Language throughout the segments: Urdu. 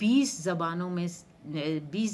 20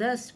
10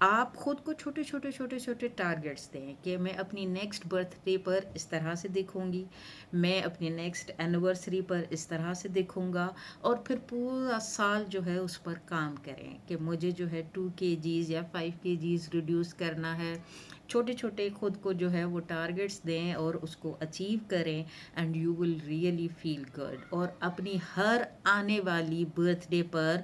آپ خود کو چھوٹے چھوٹے چھوٹے چھوٹے ٹارگیٹس دیں کہ میں اپنی نیکسٹ برتھ ڈے پر اس طرح سے دیکھوں گی، میں اپنی نیکسٹ اینیورسری پر اس طرح سے دیکھوں گا، اور پھر پورا سال جو ہے اس پر کام کریں کہ مجھے جو ہے 2 kgs یا 5 kgs ریڈیوس کرنا ہے. چھوٹے چھوٹے خود کو جو ہے وہ ٹارگیٹس دیں اور اس کو اچیو کریں، and you will really feel good, اور اپنی ہر آنے والی برتھ ڈے پر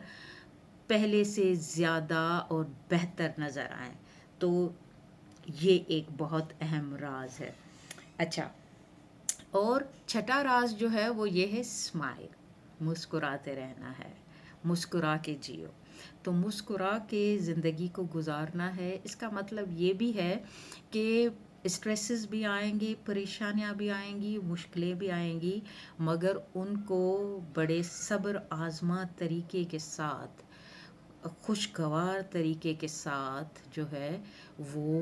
پہلے سے زیادہ اور بہتر نظر آئیں. تو یہ ایک بہت اہم راز ہے. اچھا، اور چھٹا راز جو ہے وہ یہ ہے اسمائل، مسکراتے رہنا ہے، مسکرا کے جیو. تو مسکرا کے زندگی کو گزارنا ہے. اس کا مطلب یہ بھی ہے کہ اسٹریسز بھی آئیں گی، پریشانیاں بھی آئیں گی، مشکلیں بھی آئیں گی، مگر ان کو بڑے صبر آزما طریقے کے ساتھ، خوشگوار طریقے کے ساتھ جو ہے وہ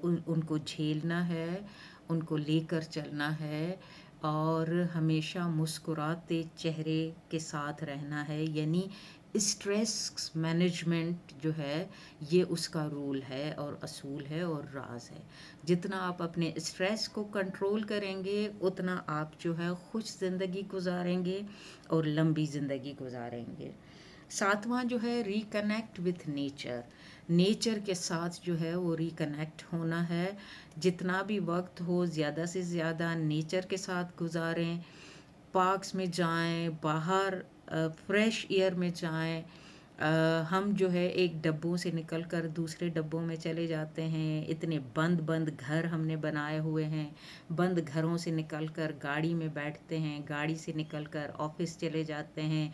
ان کو جھیلنا ہے، ان کو لے کر چلنا ہے، اور ہمیشہ مسکراتے چہرے کے ساتھ رہنا ہے. یعنی اسٹریس مینجمنٹ جو ہے یہ اس کا رول ہے اور اصول ہے اور راز ہے. جتنا آپ اپنے اسٹریس کو کنٹرول کریں گے اتنا آپ جو ہے خوش زندگی گزاریں گے اور لمبی زندگی گزاریں گے. ساتواں جو ہے ریکنیکٹ وتھ نیچر. نیچر کے ساتھ جو ہے وہ ریکنیکٹ ہونا ہے. جتنا بھی وقت ہو زیادہ سے زیادہ نیچر کے ساتھ گزاریں. پارکس میں جائیں، باہر فریش ایئر میں جائیں. ہم جو ہے ایک ڈبوں سے نکل کر دوسرے ڈبوں میں چلے جاتے ہیں. اتنے بند بند گھر ہم نے بنائے ہوئے ہیں. بند گھروں سے نکل کر گاڑی میں بیٹھتے ہیں، گاڑی سے نکل کر آفس چلے جاتے ہیں.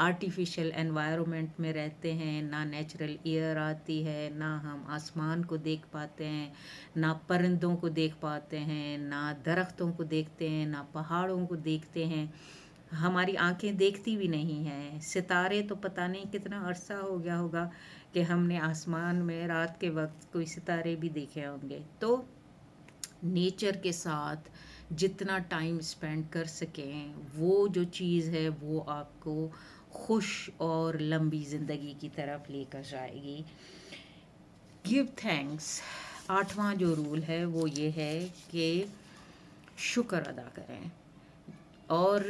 آرٹیفیشل انوائرمنٹ میں رہتے ہیں، نہ نیچرل ایئر آتی ہے، نہ ہم آسمان کو دیکھ پاتے ہیں، نہ پرندوں کو دیکھ پاتے ہیں، نہ درختوں کو دیکھتے ہیں، نہ پہاڑوں کو دیکھتے ہیں. ہماری آنکھیں دیکھتی بھی نہیں ہیں. ستارے تو پتہ نہیں کتنا عرصہ ہو گیا ہوگا کہ ہم نے آسمان میں رات کے وقت کوئی ستارے بھی دیکھے ہوں گے. تو نیچر کے ساتھ جتنا ٹائم اسپینڈ کر سکیں وہ جو چیز ہے وہ آپ کو خوش اور لمبی زندگی کی طرف لے کر جائے گی. Give thanks. 8واں جو رول ہے وہ یہ ہے کہ شکر ادا کریں، اور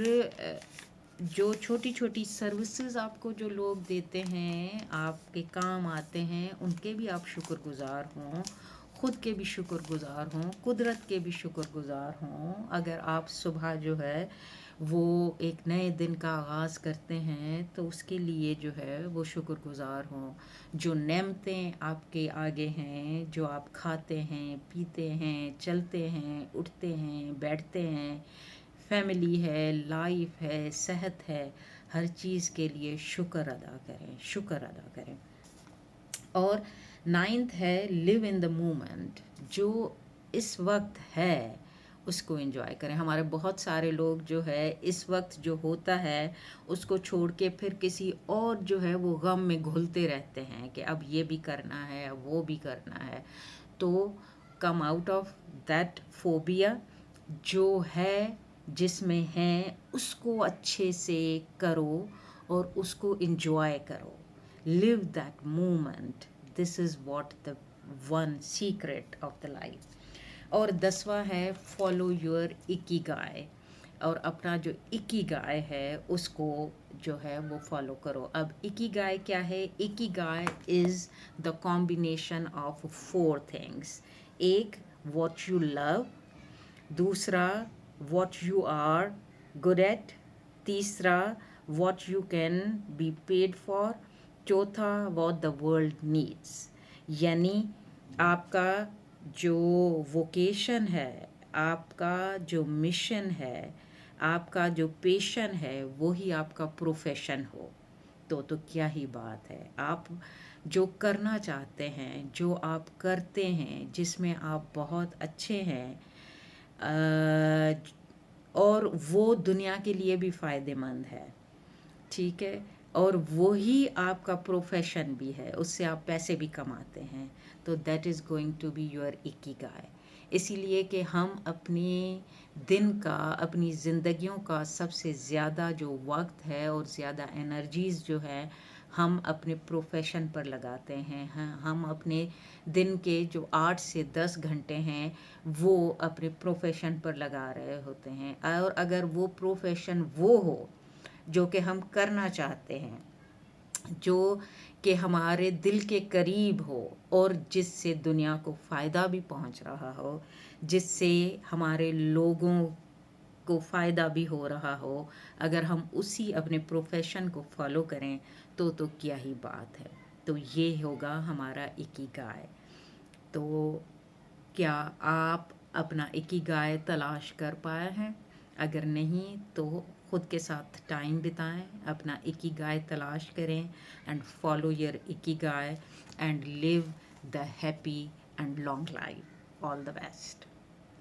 جو چھوٹی چھوٹی سروسز آپ کو جو لوگ دیتے ہیں، آپ کے کام آتے ہیں، ان کے بھی آپ شکر گزار ہوں، خود کے بھی شکر گزار ہوں، قدرت کے بھی شکر گزار ہوں. اگر آپ صبح جو ہے وہ ایک نئے دن کا آغاز کرتے ہیں تو اس کے لیے جو ہے وہ شکر گزار ہوں. جو نعمتیں آپ کے آگے ہیں، جو آپ کھاتے ہیں، پیتے ہیں، چلتے ہیں، اٹھتے ہیں، بیٹھتے ہیں، فیملی ہے، لائف ہے، صحت ہے، ہر چیز کے لیے شکر ادا کریں، شکر ادا کریں. اور 9th ہے لیو ان دا مومنٹ. جو اس وقت ہے اس کو انجوائے کریں. ہمارے بہت سارے لوگ جو ہے اس وقت جو ہوتا ہے اس کو چھوڑ کے پھر کسی اور جو ہے وہ غم میں گھلتے رہتے ہیں کہ اب یہ بھی کرنا ہے، اب وہ بھی کرنا ہے. تو come out of that phobia. جو ہے جس میں ہیں اس کو اچھے سے کرو اور اس کو انجوائے کرو. Live that moment. This is what the one secret of the life. اور 10واں ہے فالو یور اکیگائے. اور اپنا جو اکیگائے ہے اس کو جو ہے وہ فالو کرو. اب اکیگائے کیا ہے؟ Ikigai is the combination of 4 things. ایک، واٹ یو لو. دوسرا، what you are good at. تیسرا، what you can be paid for. چوتھا، واٹ دا ورلڈ نیڈس. یعنی آپ کا جو ووکیشن ہے، آپ کا جو مشن ہے، آپ کا جو پیشن ہے وہی آپ کا پروفیشن ہو تو کیا ہی بات ہے. آپ جو کرنا چاہتے ہیں، جو آپ کرتے ہیں، جس میں آپ بہت اچھے ہیں، اور وہ دنیا کے لیے بھی فائدہ مند ہے، ٹھیک ہے، اور وہی آپ کا پروفیشن بھی ہے، اس سے آپ پیسے بھی کماتے ہیں، تو that is going to be your ikigai. اسی لیے کہ ہم اپنے دن کا، اپنی زندگیوں کا سب سے زیادہ جو وقت ہے اور زیادہ انرجیز جو ہے ہم اپنے پروفیشن پر لگاتے ہیں. ہم اپنے دن کے جو 8 سے 10 گھنٹے ہیں وہ اپنے پروفیشن پر لگا رہے ہوتے ہیں. اور اگر وہ پروفیشن وہ ہو جو کہ ہم کرنا چاہتے ہیں، جو کہ ہمارے دل کے قریب ہو، اور جس سے دنیا کو فائدہ بھی پہنچ رہا ہو، جس سے ہمارے لوگوں کو فائدہ بھی ہو رہا ہو، اگر ہم اسی اپنے پروفیشن کو فالو کریں تو کیا ہی بات ہے. تو یہ ہوگا ہمارا اکیگائے. تو کیا آپ اپنا اکیگائے تلاش کر پائے ہیں؟ اگر نہیں تو خود کے ساتھ ٹائم بتائیں، اپنا اکیگائے تلاش کریں and follow your ikigai and live the happy and long life. All the best.